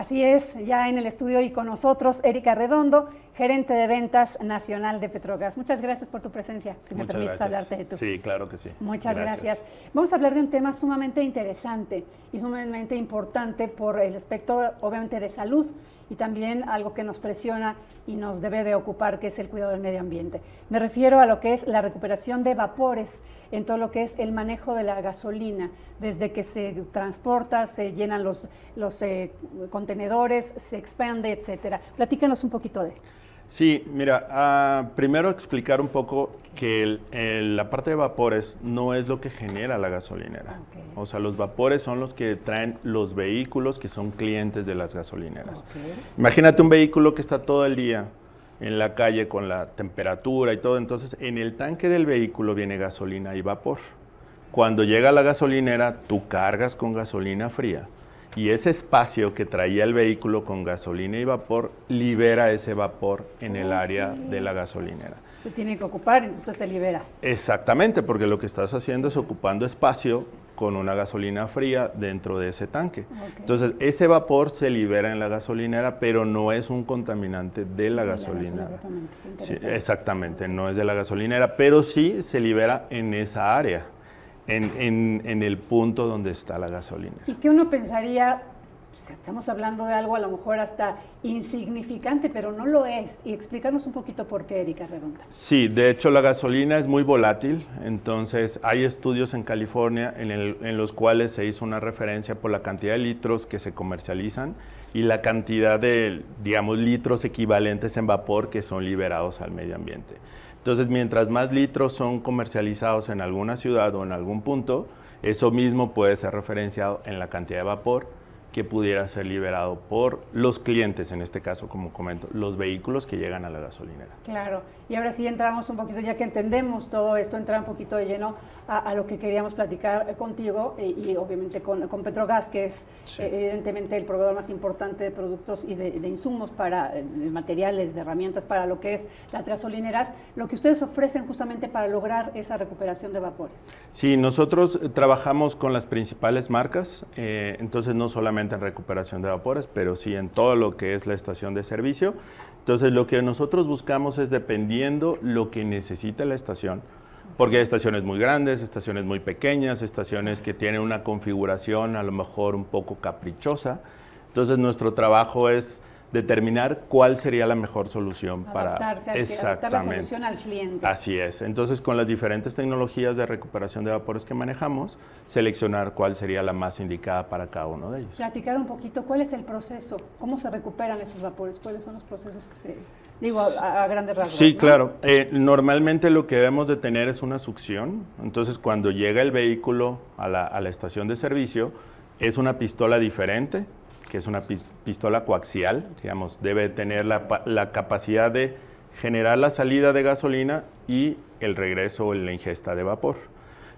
Así es, ya en el estudio y con nosotros Erika Redondo, gerente de ventas nacional de Petrogas. Muchas gracias por tu presencia, si me permites hablarte de tú. Sí, claro que sí. Muchas gracias. Vamos a hablar de un tema sumamente interesante y sumamente importante por el aspecto, obviamente, de salud y también algo que nos presiona y nos debe de ocupar, que es el cuidado del medio ambiente. Me refiero a lo que es la recuperación de vapores en todo lo que es el manejo de la gasolina, desde que se transporta, se llenan los contenedores, se expande, etcétera. Platícanos un poquito de esto. Sí, mira, primero explicar un poco que la parte de vapores no es lo que genera la gasolinera. Okay. O sea, los vapores son los que traen los vehículos que son clientes de las gasolineras. Okay. Imagínate un vehículo que está todo el día en la calle con la temperatura y todo, entonces en el tanque del vehículo viene gasolina y vapor. Cuando llega a la gasolinera, tú cargas con gasolina fría. Y ese espacio que traía el vehículo con gasolina y vapor libera ese vapor en el área de la gasolinera. Se tiene que ocupar, entonces se libera. Exactamente, porque lo que estás haciendo es ocupando espacio con una gasolina fría dentro de ese tanque. Okay. Entonces, ese vapor se libera en la gasolinera, pero no es un contaminante de la gasolina. Sí, exactamente, no es de la gasolinera, pero sí se libera en esa área. En el punto donde está la gasolina. Y que uno pensaría, pues, estamos hablando de algo a lo mejor hasta insignificante, pero no lo es. Y explícanos un poquito por qué, Erika Redonda. Sí, de hecho la gasolina es muy volátil, entonces hay estudios en California en los cuales se hizo una referencia por la cantidad de litros que se comercializan y la cantidad de, digamos, litros equivalentes en vapor que son liberados al medio ambiente. Entonces, mientras más litros son comercializados en alguna ciudad o en algún punto, eso mismo puede ser referenciado en la cantidad de vapor que pudiera ser liberado por los clientes, en este caso, como comento, los vehículos que llegan a la gasolinera. Claro, y ahora sí entramos un poquito, ya que entendemos todo esto, entrar un poquito de lleno a lo que queríamos platicar contigo y obviamente con Petrogas, que es evidentemente el proveedor más importante de productos y de insumos para de materiales, de herramientas para lo que es las gasolineras, lo que ustedes ofrecen justamente para lograr esa recuperación de vapores. Sí, nosotros trabajamos con las principales marcas, entonces no solamente en recuperación de vapores, pero sí en todo lo que es la estación de servicio. Entonces lo que nosotros buscamos es, dependiendo lo que necesita la estación, porque hay estaciones muy grandes, estaciones muy pequeñas, estaciones que tienen una configuración a lo mejor un poco caprichosa. Entonces nuestro trabajo es determinar cuál sería la mejor solución para adaptar la solución al cliente. Así es. Entonces, con las diferentes tecnologías de recuperación de vapores que manejamos, seleccionar cuál sería la más indicada para cada uno de ellos. Platicar un poquito, ¿cuál es el proceso? ¿Cómo se recuperan esos vapores? ¿Cuáles son los procesos que se... Digo, a grandes rasgos? Sí, ¿no? claro. Normalmente lo que debemos de tener es una succión. Entonces, cuando llega el vehículo a la estación de servicio, es una pistola diferente, que es una pistola coaxial, digamos, debe tener la capacidad de generar la salida de gasolina y el regreso o la ingesta de vapor.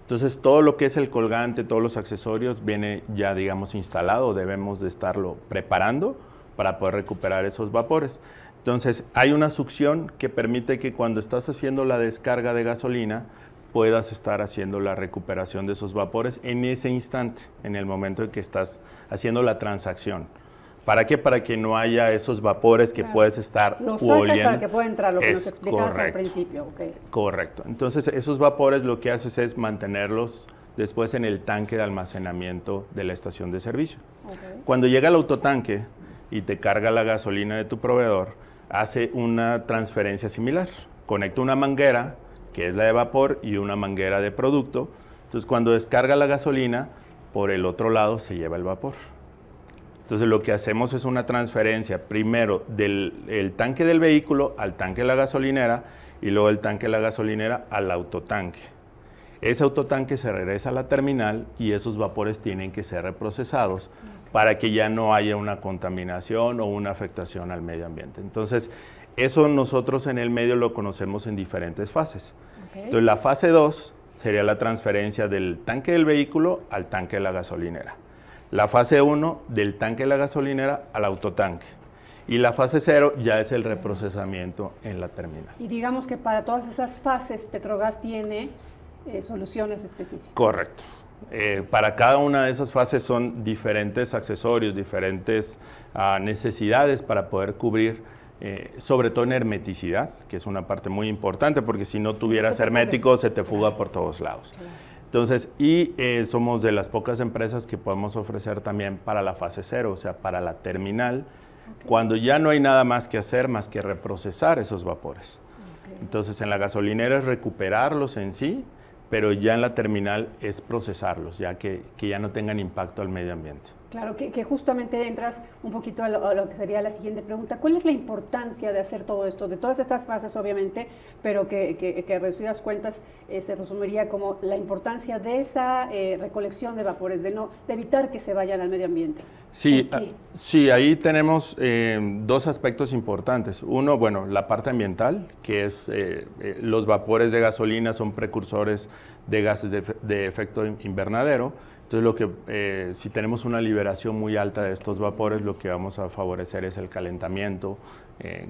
Entonces, todo lo que es el colgante, todos los accesorios, viene ya, digamos, instalado, debemos de estarlo preparando para poder recuperar esos vapores. Entonces, hay una succión que permite que cuando estás haciendo la descarga de gasolina, puedas estar haciendo la recuperación de esos vapores en ese instante, en el momento en que estás haciendo la transacción. ¿Para qué? Para que no haya esos vapores que puedes estar oliendo. Para que pueda entrar, lo que nos explicabas al principio. Okay. Correcto. Entonces, esos vapores lo que haces es mantenerlos después en el tanque de almacenamiento de la estación de servicio. Okay. Cuando llega el autotanque y te carga la gasolina de tu proveedor, hace una transferencia similar. Conecta una manguera, que es la de vapor, y una manguera de producto. Entonces, cuando descarga la gasolina, por el otro lado se lleva el vapor. Entonces, lo que hacemos es una transferencia primero del tanque del vehículo al tanque de la gasolinera y luego el tanque de la gasolinera al autotanque. Ese autotanque se regresa a la terminal y esos vapores tienen que ser reprocesados para que ya no haya una contaminación o una afectación al medio ambiente. Entonces, eso nosotros en el medio lo conocemos en diferentes fases. Okay. Entonces, la fase 2 sería la transferencia del tanque del vehículo al tanque de la gasolinera. La fase 1 del tanque de la gasolinera al autotanque. Y la fase 0 ya es el reprocesamiento en la terminal. Y digamos que para todas esas fases Petrogas tiene soluciones específicas. Correcto. Para cada una de esas fases son diferentes accesorios, diferentes necesidades para poder cubrir, sobre todo en hermeticidad, que es una parte muy importante, porque si no tuvieras hermético se te fuga por todos lados. Entonces, somos de las pocas empresas que podemos ofrecer también para la fase 0, o sea, para la terminal, cuando ya no hay nada más que hacer más que reprocesar esos vapores. Entonces, en la gasolinera es recuperarlos en sí, pero ya en la terminal es procesarlos, ya que ya no tengan impacto al medio ambiente. Claro, que justamente entras un poquito a lo que sería la siguiente pregunta. ¿Cuál es la importancia de hacer todo esto? De todas estas fases, obviamente, pero que reducidas cuentas se resumiría como la importancia de esa recolección de vapores, de evitar que se vayan al medio ambiente. Sí, ahí tenemos dos aspectos importantes. Uno, bueno, la parte ambiental, que es los vapores de gasolina son precursores de gases de efecto invernadero. Entonces, si tenemos una liberación muy alta de estos vapores, lo que vamos a favorecer es el calentamiento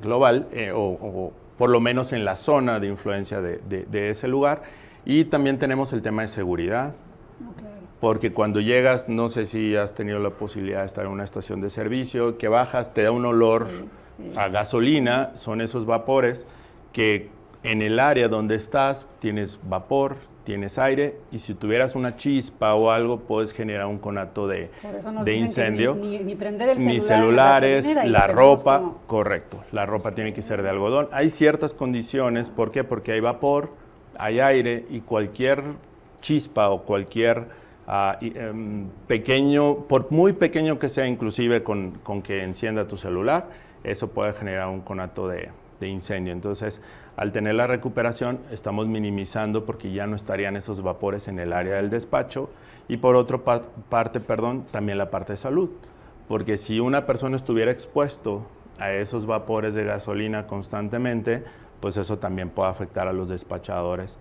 global, o por lo menos en la zona de influencia de ese lugar. Y también tenemos el tema de seguridad, porque cuando llegas, no sé si has tenido la posibilidad de estar en una estación de servicio, que bajas, te da un olor a gasolina, son esos vapores que en el área donde estás tienes vapor, tienes aire, y si tuvieras una chispa o algo, puedes generar un conato de incendio. Ni prender el celular, ni celulares, la ropa, correcto, la ropa tiene que ser de algodón. Hay ciertas condiciones, ¿por qué? Porque hay vapor, hay aire, y cualquier chispa o cualquier pequeño, por muy pequeño que sea, inclusive con que encienda tu celular, eso puede generar un conato de incendio. Entonces, al tener la recuperación, estamos minimizando, porque ya no estarían esos vapores en el área del despacho. Y por otra parte, también la parte de salud, porque si una persona estuviera expuesto a esos vapores de gasolina constantemente, pues eso también puede afectar a los despachadores,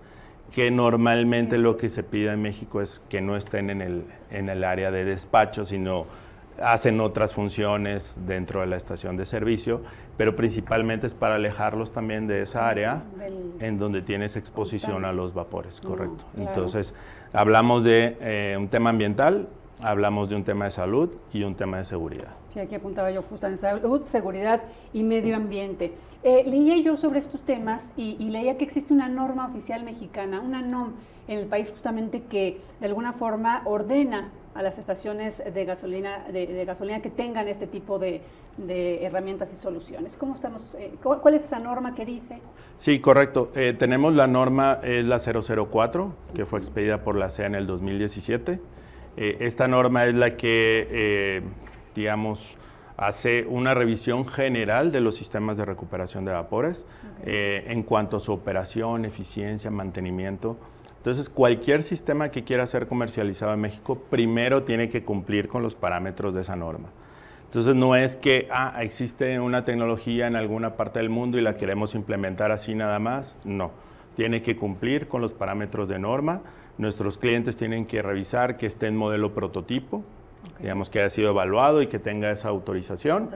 que normalmente lo que se pide en México es que no estén en el área de despacho, sino hacen otras funciones dentro de la estación de servicio, pero principalmente es para alejarlos también de esa área en donde tienes exposición a los vapores, correcto. Claro. Entonces, hablamos de un tema ambiental, hablamos de un tema de salud y un tema de seguridad. Sí, aquí apuntaba yo justamente salud, seguridad y medio ambiente. Leía yo sobre estos temas y leía que existe una norma oficial mexicana, una NOM en el país justamente que de alguna forma ordena a las estaciones de gasolina que tengan este tipo de herramientas y soluciones. ¿Cómo estamos? ¿Cuál es esa norma que dice? Sí, correcto. Tenemos la norma, es la 004, que fue expedida por la CEA en el 2017. Esta norma es la que, hace una revisión general de los sistemas de recuperación de vapores, en cuanto a su operación, eficiencia, mantenimiento. Entonces, cualquier sistema que quiera ser comercializado en México, primero tiene que cumplir con los parámetros de esa norma. Entonces, no es que existe una tecnología en alguna parte del mundo y la queremos implementar así nada más. No, tiene que cumplir con los parámetros de norma. Nuestros clientes tienen que revisar que esté en modelo prototipo, digamos que haya sido evaluado y que tenga esa autorización,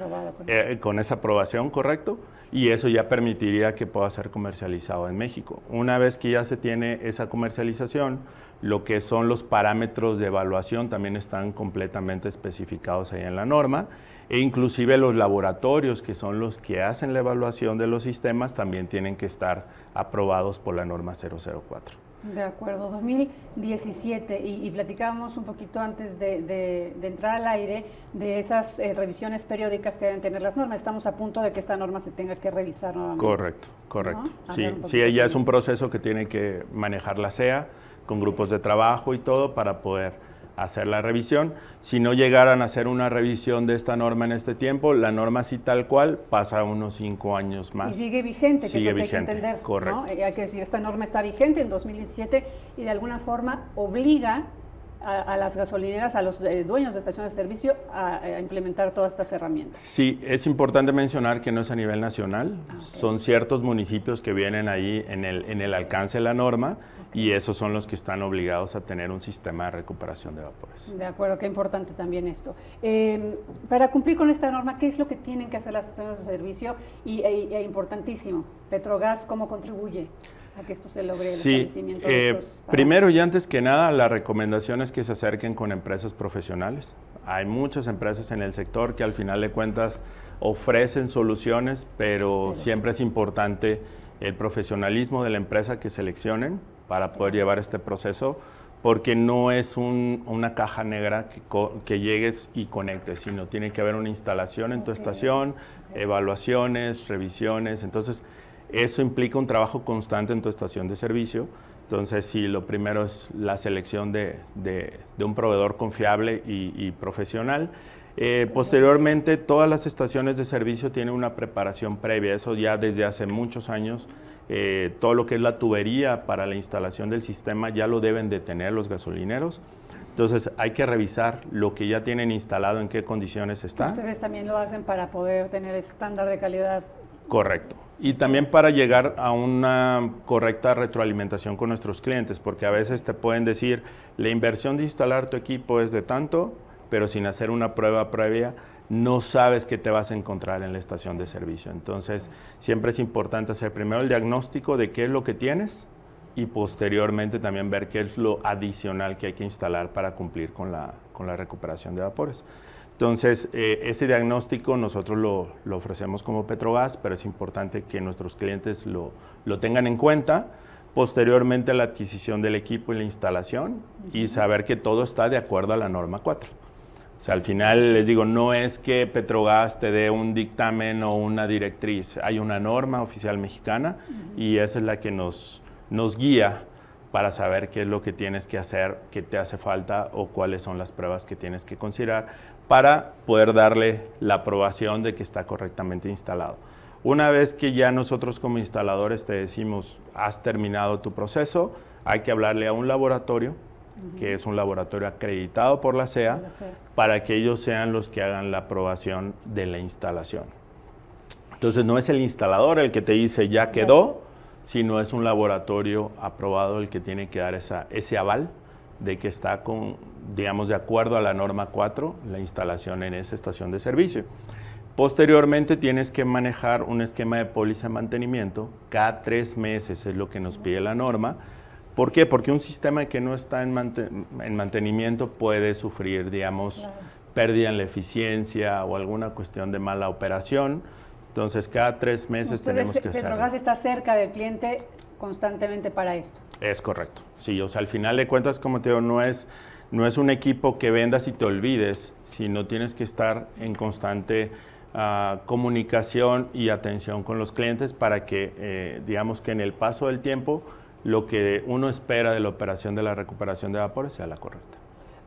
con esa aprobación, correcto, y eso ya permitiría que pueda ser comercializado en México. Una vez que ya se tiene esa comercialización, lo que son los parámetros de evaluación también están completamente especificados ahí en la norma, e inclusive los laboratorios, que son los que hacen la evaluación de los sistemas, también tienen que estar aprobados por la norma 004. De acuerdo, 2017, y platicábamos un poquito antes de entrar al aire de esas revisiones periódicas que deben tener las normas. Estamos a punto de que esta norma se tenga que revisar nuevamente. Correcto. ¿No? Sí, ya es un proceso que tiene que manejar la CEA con grupos de trabajo y todo para poder hacer la revisión. Si no llegaran a hacer una revisión de esta norma en este tiempo, la norma así tal cual pasa unos 5 años más. Y sigue vigente, sigue que vigente, hay que entender. correcto. ¿No? Hay que decir, esta norma está vigente en 2017 y de alguna forma obliga a las gasolineras, a los dueños de estaciones de servicio a implementar todas estas herramientas. Sí, es importante mencionar que no es a nivel nacional, son ciertos municipios que vienen ahí en el alcance de la norma, y esos son los que están obligados a tener un sistema de recuperación de vapores. De acuerdo, qué importante también esto. Para cumplir con esta norma, ¿qué es lo que tienen que hacer las estaciones de servicio? E importantísimo, Petrogas, ¿cómo contribuye? a que esto se logre el Sí, establecimiento de estos primero y antes que nada, la recomendación es que se acerquen con empresas profesionales. Hay muchas empresas en el sector que al final de cuentas ofrecen soluciones, pero siempre es importante el profesionalismo de la empresa que seleccionen para poder llevar este proceso, porque no es una caja negra que llegues y conectes, sino tiene que haber una instalación en tu estación, evaluaciones, revisiones. Entonces, eso implica un trabajo constante en tu estación de servicio. Entonces, sí, lo primero es la selección de un proveedor confiable y profesional. Posteriormente, todas las estaciones de servicio tienen una preparación previa, eso ya desde hace muchos años. Todo lo que es la tubería para la instalación del sistema ya lo deben de tener los gasolineros. Entonces hay que revisar lo que ya tienen instalado, en qué condiciones está. Ustedes también lo hacen para poder tener estándar de calidad. Correcto. Y también para llegar a una correcta retroalimentación con nuestros clientes, porque a veces te pueden decir, la inversión de instalar tu equipo es de tanto, pero sin hacer una prueba previa, no sabes qué te vas a encontrar en la estación de servicio. Entonces, siempre es importante hacer primero el diagnóstico de qué es lo que tienes y posteriormente también ver qué es lo adicional que hay que instalar para cumplir con la recuperación de vapores. Entonces, ese diagnóstico nosotros lo ofrecemos como Petrogas, pero es importante que nuestros clientes lo tengan en cuenta. Posteriormente, la adquisición del equipo y la instalación y saber que todo está de acuerdo a la norma 4. O sea, al final les digo, no es que Petrogas te dé un dictamen o una directriz, hay una norma oficial mexicana y esa es la que nos guía para saber qué es lo que tienes que hacer, qué te hace falta o cuáles son las pruebas que tienes que considerar para poder darle la aprobación de que está correctamente instalado. Una vez que ya nosotros como instaladores te decimos, has terminado tu proceso, hay que hablarle a un laboratorio, que es un laboratorio acreditado por la CEA, para que ellos sean los que hagan la aprobación de la instalación. Entonces no es el instalador el que te dice ya quedó, sino es un laboratorio aprobado el que tiene que dar ese aval de que está digamos, de acuerdo a la norma 4, la instalación en esa estación de servicio. Posteriormente tienes que manejar un esquema de póliza de mantenimiento, cada 3 meses es lo que nos pide la norma. ¿Por qué? Porque un sistema que no está en mantenimiento puede sufrir, digamos, pérdida en la eficiencia o alguna cuestión de mala operación. Entonces, cada 3 meses tenemos que hacerlo. Petrogas está cerca del cliente constantemente para esto. Es correcto. Sí, o sea, al final de cuentas, como te digo, no es un equipo que vendas y te olvides, sino tienes que estar en constante comunicación y atención con los clientes para que, digamos que en el paso del tiempo, lo que uno espera de la operación de la recuperación de vapores sea la correcta.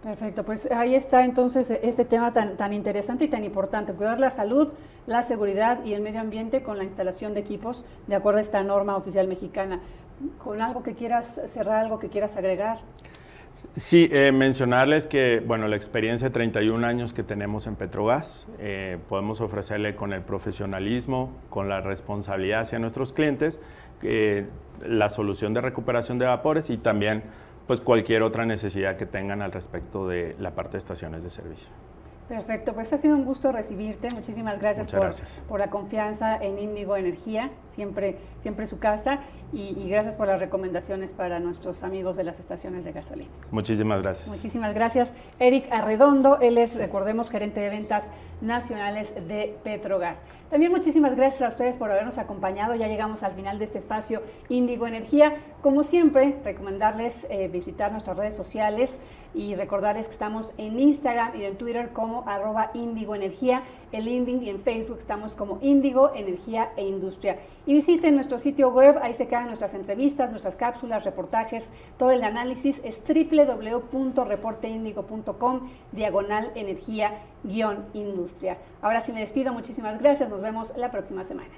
Perfecto, pues ahí está entonces este tema tan interesante y tan importante, cuidar la salud, la seguridad y el medio ambiente con la instalación de equipos de acuerdo a esta norma oficial mexicana. ¿Con algo que quieras cerrar, algo que quieras agregar? Sí, mencionarles que, bueno, la experiencia de 31 años que tenemos en Petrogas, podemos ofrecerle con el profesionalismo, con la responsabilidad hacia nuestros clientes, la solución de recuperación de vapores y también pues cualquier otra necesidad que tengan al respecto de la parte de estaciones de servicio. Perfecto, pues ha sido un gusto recibirte. Muchísimas gracias, por la confianza en Índigo Energía, siempre su casa, y gracias por las recomendaciones para nuestros amigos de las estaciones de gasolina. Muchísimas gracias. Muchísimas gracias. Eric Arredondo, él es, recordemos, gerente de ventas nacionales de Petrogas. También muchísimas gracias a ustedes por habernos acompañado. Ya llegamos al final de este espacio Índigo Energía. Como siempre, recomendarles visitar nuestras redes sociales y recordarles que estamos en Instagram y en Twitter como @IndigoEnergía, en LinkedIn y en Facebook estamos como Índigo Energía e Industria. Y visiten nuestro sitio web, ahí se quedan nuestras entrevistas, nuestras cápsulas, reportajes, todo el análisis es www.reporteindigo.com/energía-industria. Ahora sí me despido, muchísimas gracias, nos vemos la próxima semana.